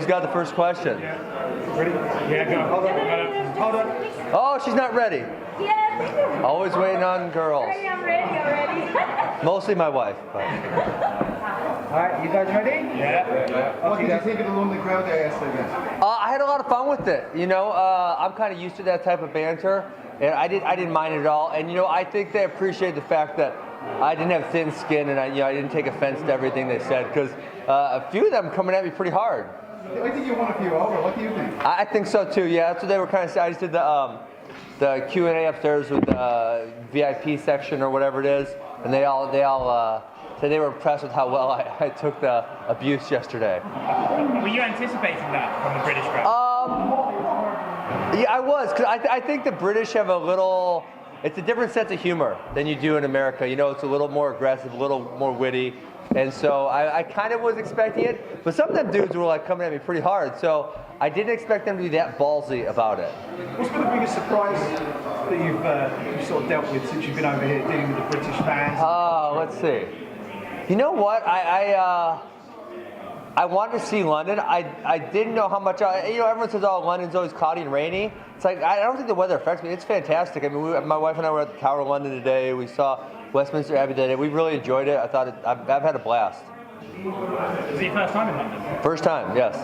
Who's got the first question? Yeah. Ready? Yeah, go. Hold on. Oh, she's not ready. Yes. Always waiting on girls. I'm ready already. Mostly my wife. But. Alright, you guys ready? Yeah. What did you think of the London crowd there yesterday? I had a lot of fun with it. You know, I'm kind of used to that type of banter, and I didn't mind it at all. And you know, I think they appreciate the fact that I didn't have thin skin, and I didn't take offense to everything they said, because a few of them coming at me pretty hard. I think you won a few over. What do you think? I think so too. Yeah, that's what they were kind of saying. I just did the Q&A upstairs with the VIP section or whatever it is, and they all said they were impressed with how well I took the abuse yesterday. Were you anticipating that from the British crowd? Yeah, I was, because I think the British have it's a different sense of humor than you do in America. You know, it's a little more aggressive, a little more witty. And so I kind of was expecting it, but some of them dudes were like coming at me pretty hard. So I didn't expect them to be that ballsy about it. What's been the biggest surprise that you've sort of dealt with since you've been over here dealing with the British fans? Let's see. You know what? I wanted to see London. I didn't know how much. Everyone says, "Oh, London's always cloudy and rainy." It's like I don't think the weather affects me. It's fantastic. I mean, my wife and I were at the Tower of London today. We saw Westminster Abbey today. We really enjoyed it. I thought I've had a blast. Is it your first time in London? First time, yes.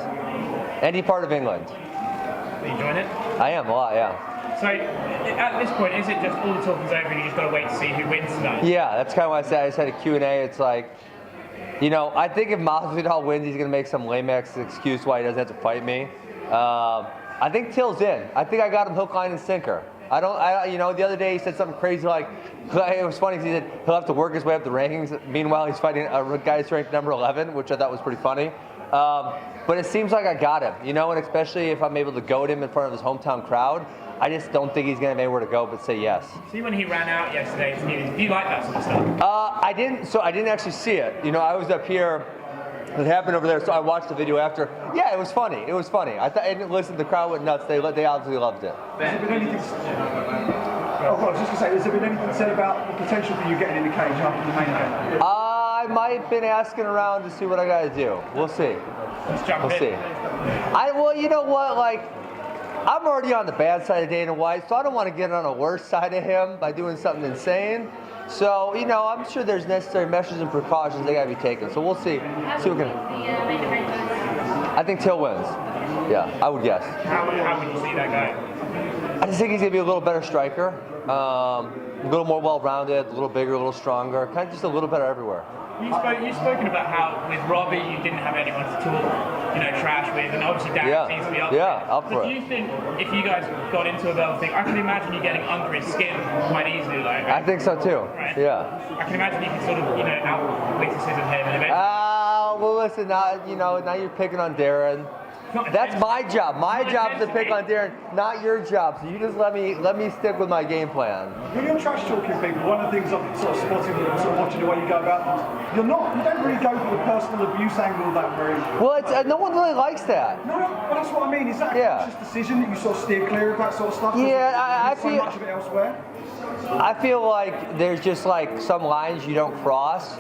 Any part of England. Are you enjoying it? I am a lot, yeah. So at this point, is it just all the talking's over and you just got to wait to see who wins tonight? Yeah, that's kind of what I said. I just had a Q&A. It's like, I think if Masvidal wins, he's going to make some lame-ass excuse why he doesn't have to fight me. I think Till's in. I think I got him hook, line, and sinker. The other day he said something crazy like, it was funny because he said he'll have to work his way up the rankings. Meanwhile, he's fighting a guy who's ranked number 11, which I thought was pretty funny. But it seems like I got him, and especially if I'm able to goad him in front of his hometown crowd, I just don't think he's going to have anywhere to go but say yes. See, when he ran out yesterday, do you like that sort of stuff? I didn't actually see it. I was up here. It happened over there, so I watched the video after. Yeah, it was funny. I didn't listen. The crowd went nuts. They obviously loved it. Has there been anything? I was just going to say, has there been anything said about the potential for you getting in the cage after the main event? I might have been asking around to see what I got to do. We'll see. Let's jump in. We'll see. Well, you know what? I'm already on the bad side of Dana White, so I don't want to get on the worst side of him by doing something insane. So, I'm sure there's necessary measures and precautions that got to be taken. So we'll see. I think Till wins. Yeah, I would guess. How would you see that guy? I just think he's going to be a little better striker, a little more well-rounded, a little bigger, a little stronger, kind of just a little better everywhere. You've spoken about how with Robbie you didn't have anyone to talk, trash with, and obviously Darren seems to be up for it. Up for it. Do you think if you guys got into a belt thing, I can imagine you getting under his skin quite easily, I think so too. Right? Yeah. I can imagine you can sort of, out-witticism him and eventually. Well, listen, now you're picking on Darren. That's my job. My job is to pick on Darren, not your job. So you just let me stick with my game plan. When you're trash talking people, one of the things I'm sort of spotting, sort of watching the way you go about things, you don't really go for the personal abuse angle that very. Well, no one really likes that. No, but that's what I mean. Is that a conscious decision that you sort of steer clear of that sort of stuff? Yeah, I feel so much of it elsewhere. I feel like there's just some lines you don't cross.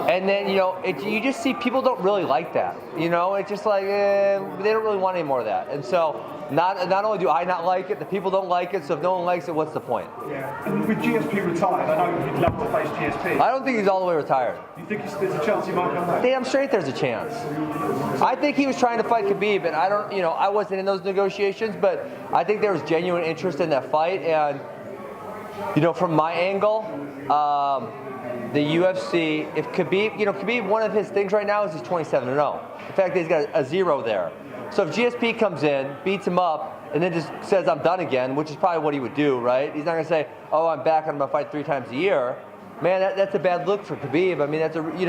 And then, you just see people don't really like that. It's just like, they don't really want any more of that. And so, not only do I not like it, the people don't like it, so if no one likes it, what's the point? Yeah. And with GSP retired, I know you'd love to face GSP. I don't think he's all the way retired. You think there's a chance he might come back? Damn straight there's a chance. I think he was trying to fight Khabib, and I wasn't in those negotiations, but I think there was genuine interest in that fight, and, from my angle, the UFC, if Khabib, one of his things right now is he's 27-0. The fact that he's got a 0 there. So if GSP comes in, beats him up, and then just says I'm done again, which is probably what he would do, right? He's not going to say, oh, I'm back and I'm going to fight 3 times a year. Man, that's a bad look for Khabib. I mean,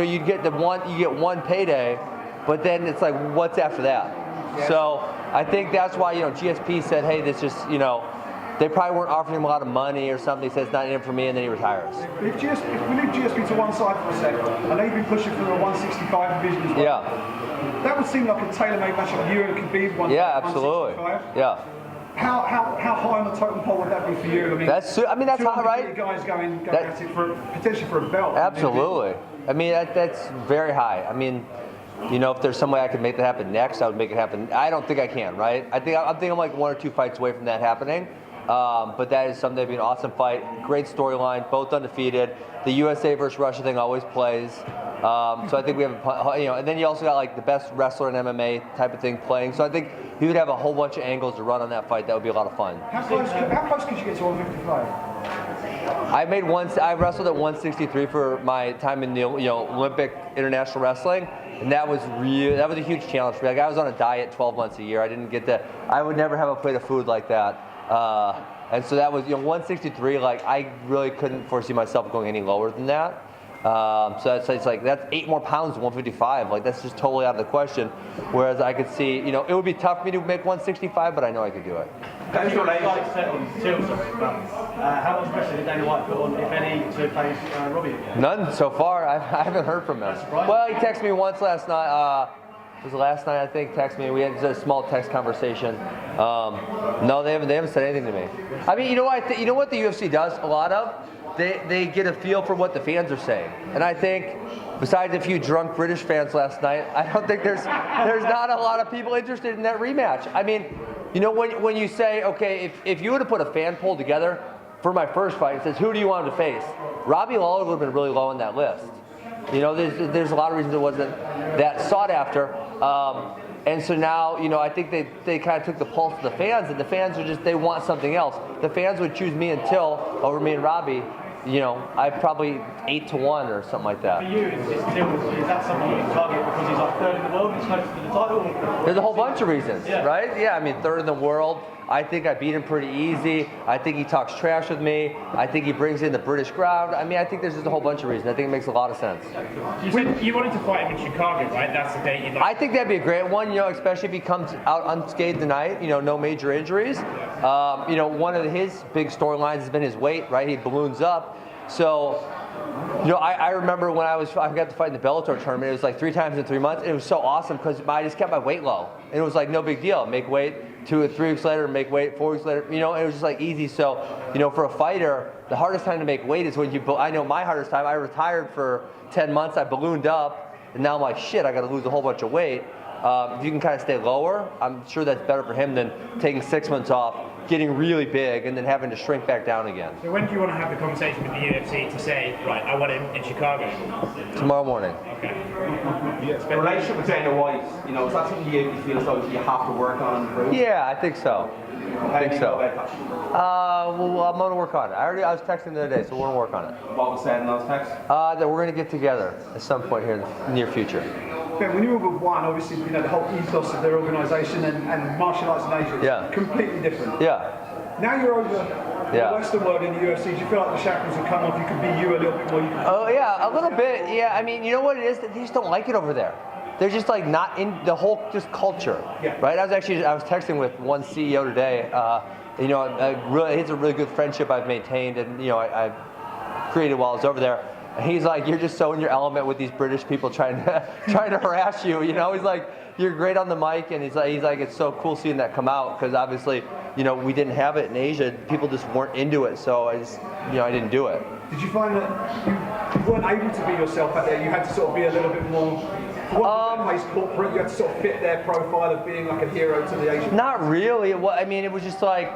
you get one payday, but then it's like, what's after that? Yeah. So I think that's why, GSP said, hey, this just, they probably weren't offering him a lot of money or something. He says it's not in it for me, and then he retires. If we leave GSP to one side for a second, I know you've been pushing for the 165 division as well. Yeah. That would seem like a tailor-made matchup. You and Khabib, 165. Yeah, absolutely. Yeah. How high on the totem pole would that be for you? That's high, right? Guys going at it potentially for a belt. Absolutely. I mean, that's very high. I mean, You know, if there's some way I could make that happen next, I would make it happen. I don't think I can, right? I'm like 1 or 2 fights away from that happening. But that is something that'd be an awesome fight. Great storyline, both undefeated. The USA versus Russia thing always plays. So I think we have, and then you also got like the best wrestler in MMA type of thing playing. So I think you would have a whole bunch of angles to run on that fight. That would be a lot of fun. How close could you get to 155? I wrestled at 163 for my time in the Olympic international wrestling, and that was a huge challenge for me. Like I was on a diet 12 months a year. I didn't get that. I would never have a plate of food like that. And so that was 163. Like I really couldn't foresee myself going any lower than that. So it's like that's 8 more pounds than 155. Like that's just totally out of the question. Whereas I could see, it would be tough for me to make 165, but I know I could do it. How much pressure did Dana White put on, if any, to face Robbie again? None so far. I haven't heard from him. Well, he texted me once last night. It was last night, I think. Texted me. We had a small text conversation. No, they haven't said anything to me. I mean, you know what the UFC does a lot of? They get a feel for what the fans are saying, and I think besides a few drunk British fans last night, I don't think there's not a lot of people interested in that rematch. I mean, when you say, okay, if you would have put a fan poll together for my first fight, it says who do you want to face? Robbie Lawler would have been really low on that list. There's a lot of reasons it wasn't that sought after. And so now, I think they kind of took the pulse of the fans, and the fans they want something else. The fans would choose me and Till over me and Robbie. I probably 8-1 or something like that. For you, is that something you can target because he's like third in the world, he's close to the title? There's a whole bunch of reasons, right? Yeah, I mean, third in the world. I think I beat him pretty easy. I think he talks trash with me. I think he brings in the British crowd. I mean, I think there's just a whole bunch of reasons. I think it makes a lot of sense. You said you wanted to fight him in Chicago, right? That's the date you'd like. I think that'd be a great one, especially if he comes out unscathed tonight, no major injuries. One of his big storylines has been his weight, right? He balloons up. So, I remember when I got to fight in the Bellator tournament, it was like 3 times in 3 months. It was so awesome because I just kept my weight low. And it was like no big deal. Make weight 2 or 3 weeks later, make weight 4 weeks later. It was just like easy. So, for a fighter, the hardest time to make weight is when I know my hardest time. I retired for 10 months. I ballooned up. And now I'm like, shit, I got to lose a whole bunch of weight. If you can kind of stay lower, I'm sure that's better for him than taking 6 months off, getting really big, and then having to shrink back down again. So when do you want to have the conversation with the UFC to say, right, I want him in Chicago? Tomorrow morning. Okay. The relationship with Dana White, is that something you feel as though you have to work on and improve? Yeah, I think so. How do you go about that? Well, I'm going to work on it. I was texting the other day, so we're going to work on it. What was said in those texts? That we're going to get together at some point here in the near future. Ben, when you were with One, obviously, the whole ethos of their organisation and martial arts in Asia is completely different. Yeah. Now you're over the Western world in the UFC. Do you feel like the shackles have come off? You can be you a little bit more. Oh yeah, a little bit. Yeah, I mean, you know what it is? They just don't like it over there. They're just like not in the whole culture, right? I was texting with one CEO today. It's a really good friendship I've maintained, and I created while I was over there. And he's like, you're just so in your element with these British people trying to harass you. He's like, you're great on the mic, and he's like, it's so cool seeing that come out because obviously, we didn't have it in Asia. People just weren't into it, so I didn't do it. Did you find that you weren't able to be yourself out there? You had to sort of be a little bit more. Corporate. You had to sort of fit their profile of being like a hero to the Asian. Not really. It was just like.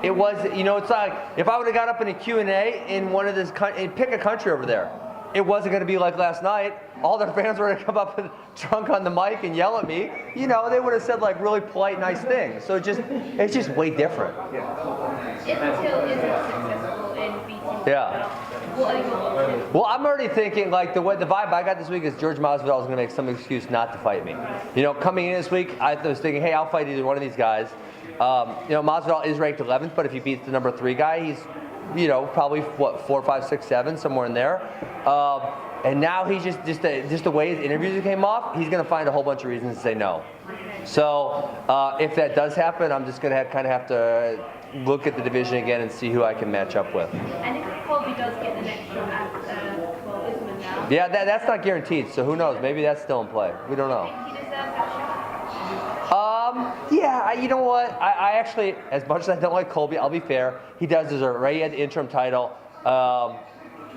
It was, it's like if I would have got up in a Q&A in one of this and pick a country over there, it wasn't going to be like last night. All their fans were going to come up drunk on the mic and yell at me. They would have said like really polite, nice things. So it's just way different. If Till isn't successful in beating what are you up to? Well, I'm already thinking like the vibe I got this week is George Masvidal is going to make some excuse not to fight me. Coming in this week, I was thinking, hey, I'll fight either one of these guys. Masvidal is ranked 11th, but if he beats the number 3 guy, he's, probably 4, 5, 6, 7, somewhere in there. And now he's just the way his interviews came off, he's going to find a whole bunch of reasons to say no. So if that does happen, I'm just going to kind of have to look at the division again and see who I can match up with. And if Colby does get the next shot at Usman now? Yeah, that's not guaranteed. So who knows? Maybe that's still in play. We don't know. Do you think he deserves that shot? You know what? I actually, as much as I don't like Colby, I'll be fair. He does deserve it, right? He had the interim title.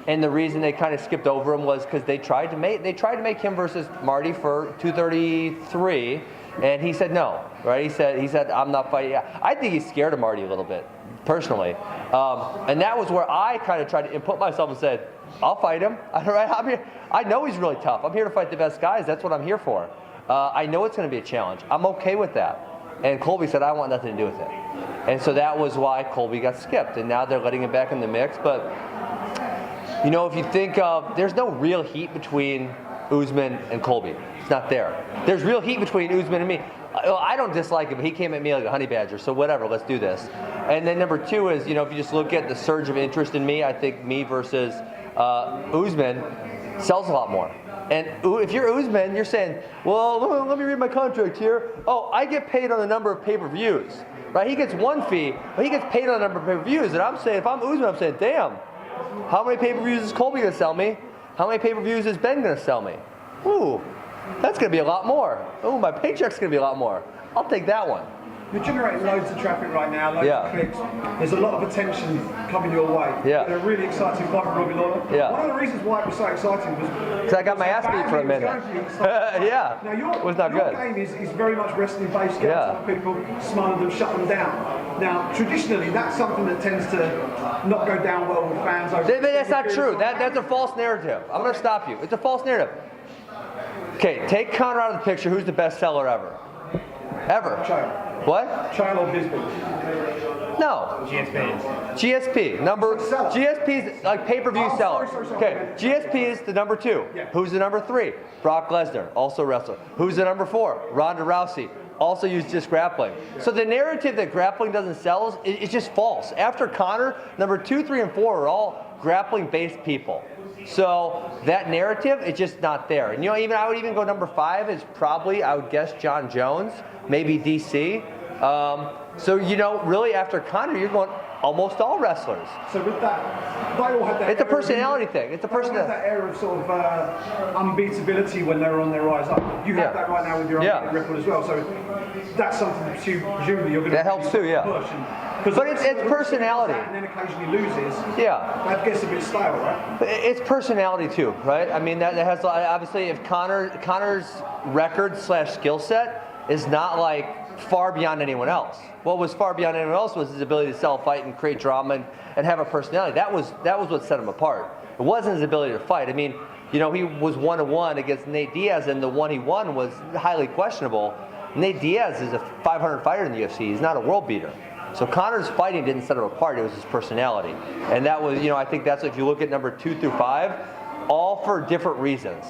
And the reason they kind of skipped over him was because they tried to make him versus Marty for 233, and he said no, right? He said I'm not fighting. I think he's scared of Marty a little bit, personally, and that was where I kind of tried to input myself and said, I'll fight him. I'm here. I know he's really tough. I'm here to fight the best guys. That's what I'm here for. I know it's going to be a challenge. I'm okay with that. And Colby said, I want nothing to do with it. And so that was why Colby got skipped. And now they're letting him back in the mix. But, you know, if you think of, there's no real heat between Usman and Colby. It's not there. There's real heat between Usman and me. I don't dislike him, but he came at me like a honey badger, so whatever, let's do this. And then number two is, you know, if you just look at the surge of interest in me, I think me versus Usman sells a lot more. And if you're Usman, you're saying, well, let me read my contract here. Oh, I get paid on the number of pay-per-views, right? He gets one fee, but he gets paid on the number of pay-per-views. And I'm saying, if I'm Usman, I'm saying, damn, how many pay-per-views is Colby going to sell me? How many pay-per-views is Ben going to sell me? Ooh, that's going to be a lot more. Ooh, my paycheck's going to be a lot more. I'll take that one. You're generating loads of traffic right now, loads of clicks. There's a lot of attention coming your way. Yeah. They're really exciting fight with Robbie Lawler. Yeah. One of the reasons why it was so exciting was because I got my ass beat for a minute. Yeah. Now your good. game is very much wrestling based. Get on people, smother them, shut them down. Now traditionally that's something that tends to not go down well with fans. That's not true. That's a false narrative. I'm going to stop you. It's a false narrative. Okay, take Conor out of the picture. Who's the best seller ever? Ever? Chael. What? Chael or Bisbee? No. GSP. GSP's like pay-per-view seller. Sorry. Okay. GSP is the number 2. Yeah. Who's the number 3? Brock Lesnar, also wrestler. Who's the number 4? Ronda Rousey, also used just grappling. So the narrative that grappling doesn't sell is just false. After Conor, number 2, 3, and 4 are all grappling-based people. So that narrative is just not there. And you know, I would even go number 5 is probably, I would guess, John Jones, maybe DC. So you know, really after Conor, you're going almost all wrestlers. So with that, they all had that. It's a personality thing. It's a personality. That era of sort of unbeatability when they were on their rise up. You have that right now with your own record as well. So that's something that presumably you're going to. That helps too, yeah. Push. But it's personality. And then occasionally loses. Yeah. That gets a bit stale, right? It's personality too, right? I mean, that has obviously if Conor's record / skill set is not like far beyond anyone else. What was far beyond anyone else was his ability to sell a fight and create drama and have a personality. That was what set him apart. It wasn't his ability to fight. I mean, you know, he was 1-1 against Nate Diaz, and the one he won was highly questionable. Nate Diaz is a 500 fighter in the UFC. He's not a world beater. So Conor's fighting didn't set him apart. It was his personality. And that was, you know, I think that's, if you look at number 2 through 5, all for different reasons.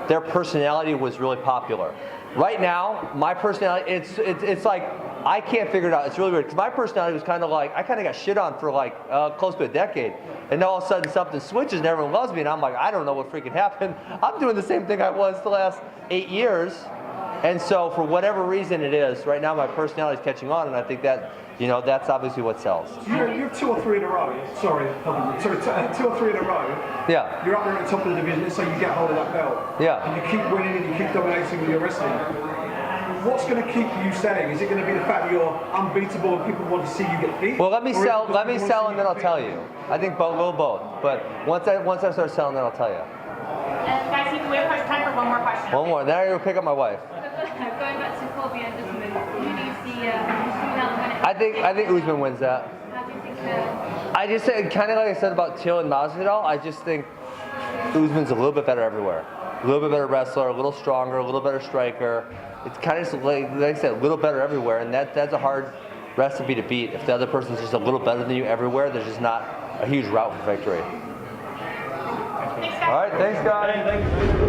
Their personality was really popular. Right now, my personality, it's like, I can't figure it out. It's really weird, because my personality was kind of like, I kind of got shit on for like close to a decade. And then all of a sudden something switches and everyone loves me, and I'm like, I don't know what freaking happened. I'm doing the same thing I was the last 8 years. And so for whatever reason it is, right now my personality is catching on, and I think that, you know, that's obviously what sells. You're 2 or 3 in a row. Sorry, 2 or 3 in a row. Yeah. You're up there at the top of the division, so you get hold of that belt. Yeah. And you keep winning and you keep dominating with your wrestling. What's going to keep you staying? Is it going to be the fact that you're unbeatable and people want to see you get beat? Well, let me sell, and then I'll tell you. I think we'll both. But once I start selling, then I'll tell you. Guys, we have time for one more question. One more. Then I go pick up my wife. Going back to Colby and Usman, who do you see win? I think Usman wins that. How do you think? I just said, kind of like I said about Till and Masvidal, I just think Usman's a little bit better everywhere. A little bit better wrestler, a little stronger, a little better striker. It's kind of just like I said, a little better everywhere, and that's a hard recipe to beat. If the other person's just a little better than you everywhere, there's just not a huge route for victory. Thanks, guys. All right, thanks, guys.